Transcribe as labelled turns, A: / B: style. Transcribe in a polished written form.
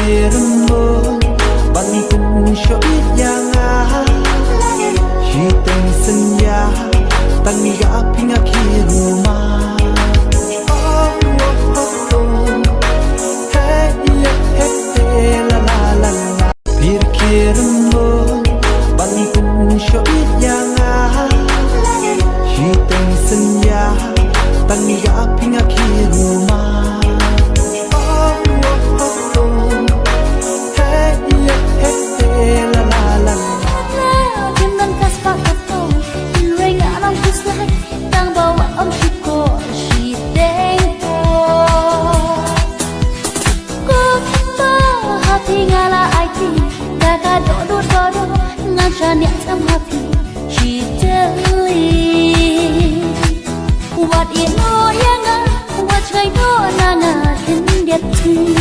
A: Pirkirmu Bangkung syait yang Hiteng senja Tangga pinga kiruma Oh oh oh oh Hey yeah hey la la la la Pirkirmu Bangkung syait yang Hiteng senja Tangga pinga kiruma
B: What you know, young, what I know, Nana, in get to